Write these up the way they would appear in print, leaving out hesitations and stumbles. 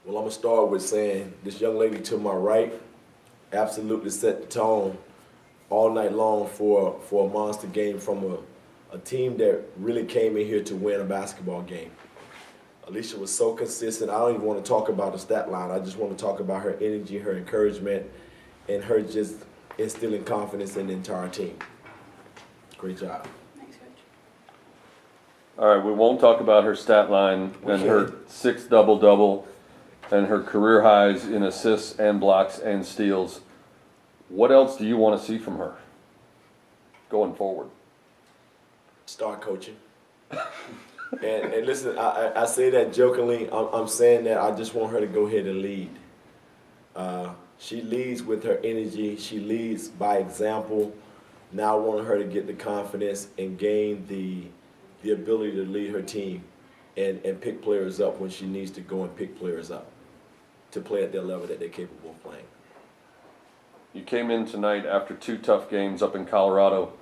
Well, I'm going to start with saying this young lady to my right absolutely set the tone all night long for a monster game from a team that really came in here to win a basketball game. Alicia was so consistent. I don't even want to talk about the stat line. I just want to talk about her energy, her encouragement, and her just instilling confidence in the entire team. Great job. Thanks, Coach. All right, we won't talk about her stat line and her 6 double-double and her career highs in assists and blocks and steals. What else do you want to see from her going forward? Start coaching. and listen, I say that jokingly. I'm saying that I just want her to go ahead and lead. She leads with her energy. She leads by example. Now I want her to get the confidence and gain the ability to lead her team and pick players up when she needs to go and pick players up to play at their level that they're capable of playing. You came in tonight after 2 tough games up in Colorado,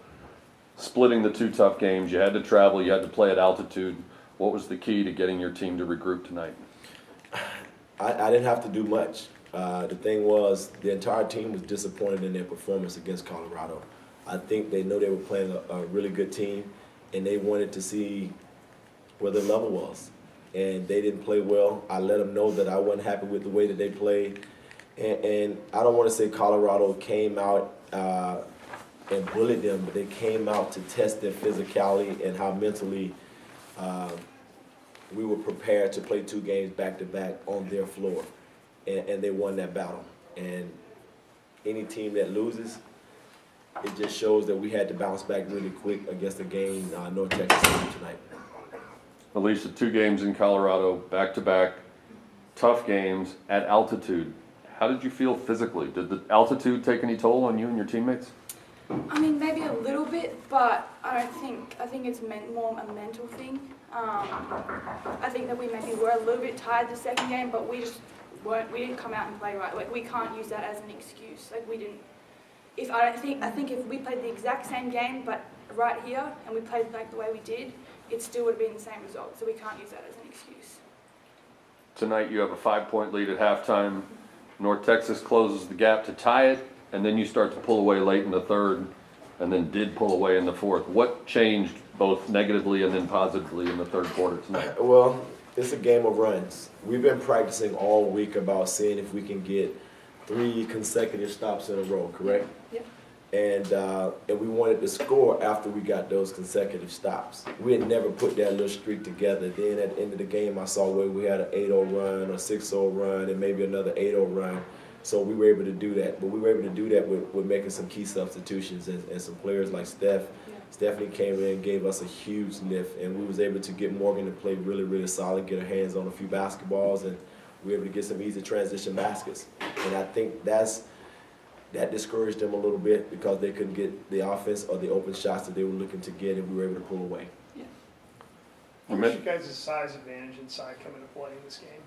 splitting the 2 tough games. You had to travel, you had to play at altitude. What was the key to getting your team to regroup tonight? I didn't have to do much. The thing was, the entire team was disappointed in their performance against Colorado. I think they know they were playing a really good team, and they wanted to see where their level was. And they didn't play well. I let them know that I wasn't happy with the way that they played. And I don't want to say Colorado came out and bullied them, but they came out to test their physicality and how mentally we were prepared to play 2 games back-to-back on their floor. And they won that battle. And any team that loses, it just shows that we had to bounce back really quick against the game North Texas tonight. Alicia, 2 games in Colorado, back-to-back, tough games at altitude. How did you feel physically? Did the altitude take any toll on you and your teammates? I mean, maybe a little bit, but I think it's more a mental thing. I think that we maybe were a little bit tired the second game, but we didn't come out and play right. Like, we can't use that as an excuse. Like, we didn't. I think if we played the exact same game, but right here, and we played like the way we did, it still would have been the same result. So we can't use that as an excuse. Tonight you have a 5-point lead at halftime. North Texas closes the gap to tie it, and then you start to pull away late in the third, and then did pull away in the fourth. What changed both negatively and then positively in the third quarter tonight? Well, it's a game of runs. We've been practicing all week about seeing if we can get 3 consecutive stops in a row, correct? Yep. And we wanted to score after we got those consecutive stops. We had never put that little streak together. Then at the end of the game, I saw where we had an 8-0 run, a 6-0 run, and maybe another 8-0 run. So we were able to do that. But we were able to do that with making some key substitutions and some players like Steph. Yeah. Stephanie came in and gave us a huge lift, and we was able to get Morgan to play really, really solid, get her hands on a few basketballs, and we were able to get some easy transition baskets. And I think that discouraged them a little bit because they couldn't get the offense or the open shots that they were looking to get, and we were able to pull away. Yeah. What's your guys' size advantage inside coming to play in this game?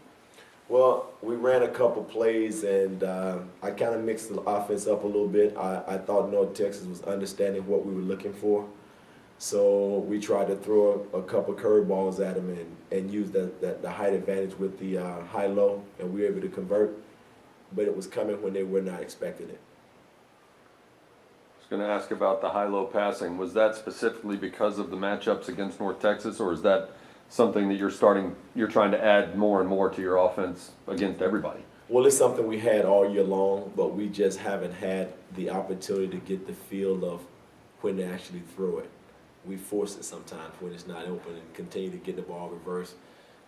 Well, we ran a couple plays, and I kind of mixed the offense up a little bit. I thought North Texas was understanding what we were looking for. So we tried to throw a couple curveballs at them and use the height advantage with the high-low, and we were able to convert. But it was coming when they were not expecting it. I was going to ask about the high-low passing. Was that specifically because of the matchups against North Texas, or is that something that you're trying to add more and more to your offense against everybody? Well, it's something we had all year long, but we just haven't had the opportunity to get the feel of when to actually throw it. We force it sometimes when it's not open and continue to get the ball reversed.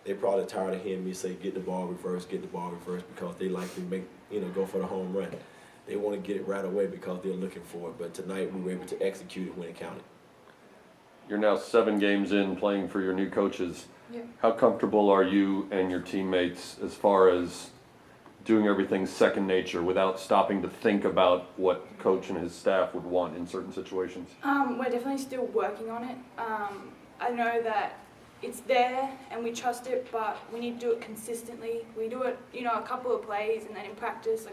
They're probably tired of hearing me say get the ball reversed, because they like to go for the home run. They want to get it right away because they're looking for it. But tonight we were able to execute it when it counted. You're now 7 games in playing for your new coaches. Yeah. How comfortable are you and your teammates as far as doing everything second nature without stopping to think about what coach and his staff would want in certain situations? We're definitely still working on it. I know that it's there and we trust it, but we need to do it consistently. We do it, a couple of plays and then in practice,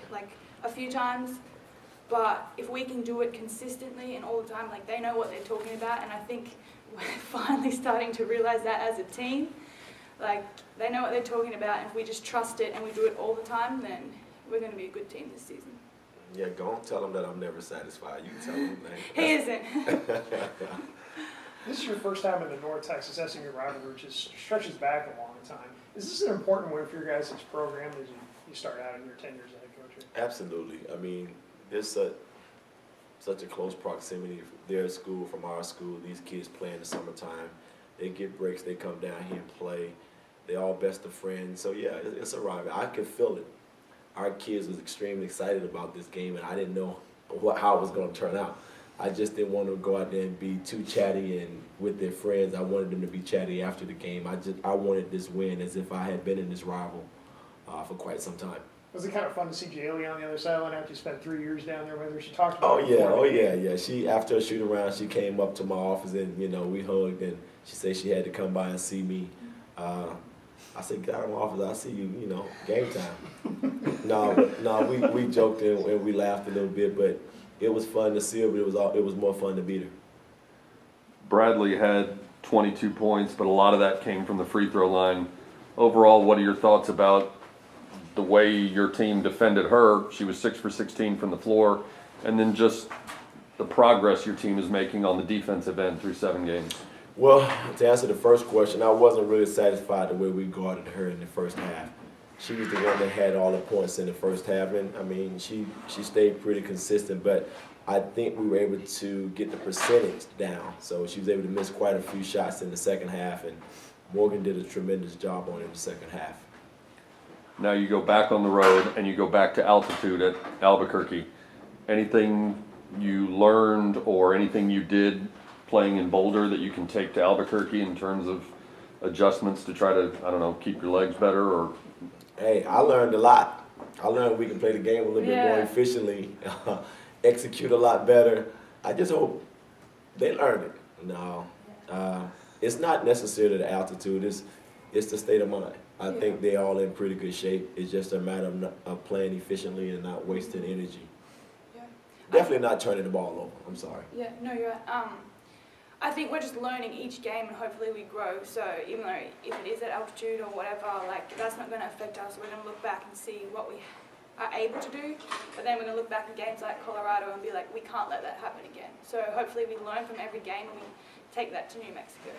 like a few times. But if we can do it consistently and all the time, they know what they're talking about, and I think we're finally starting to realize that as a team. Like, they know what they're talking about, and if we just trust it and we do it all the time, then we're going to be a good team this season. Yeah, go and tell him that I'm never satisfied. You can tell him that. He isn't. This is your first time in the North Texas SMU rivalry, which stretches back a long time. Is this an important win for your guys' program as you start out in your tenure as a head coach? Absolutely. I mean, there's such a close proximity. Their school from our school. These kids play in the summertime. They get breaks. They come down here and play. They all best of friends. So yeah, it's a rivalry. I could feel it. Our kids was extremely excited about this game, and I didn't know how it was going to turn out. I just didn't want to go out there and be too chatty and with their friends. I wanted them to be chatty after the game. I wanted this win as if I had been in this rival for quite some time. Was it kind of fun to see Jaylee on the other sideline after you spent 3 years down there with her? She talked Oh about yeah. She after a shoot around, she came up to my office and we hugged, and she said she had to come by and see me. I said, get out of my office. I see you. Game time. No, we joked and we laughed a little bit, but it was fun to see her. But it was more fun to beat her. Bradley had 22 points, but a lot of that came from the free throw line. Overall, what are your thoughts about the way your team defended her? She was 6 for 16 from the floor, and then just the progress your team is making on the defensive end through 7 games. Well, to answer the first question, I wasn't really satisfied the way we guarded her in the first half. She was the one that had all the points in the first half, and I mean, she stayed pretty consistent, but I think we were able to get the percentage down. So she was able to miss quite a few shots in the second half, and Morgan did a tremendous job on it in the second half. Now you go back on the road and you go back to altitude at Albuquerque. Anything you learned or anything you did playing in Boulder that you can take to Albuquerque in terms of adjustments to try to, keep your legs better? Or Hey, I learned a lot. I learned we can play the game a little bit more efficiently, execute a lot better. I just hope they learned it. No, it's not necessarily the altitude. It's the state of mind. I think they're all in pretty good shape. It's just a matter of playing efficiently and not wasting energy. Yeah. Definitely not turning the ball over. I'm sorry. Yeah, no, you're right. I think we're just learning each game, and hopefully we grow. So even though if it is at altitude or whatever, that's not going to affect us. We're going to look back and see what we are able to do. But then we're going to look back at games like Colorado and be like, we can't let that happen again. So hopefully we learn from every game and we take that to New Mexico.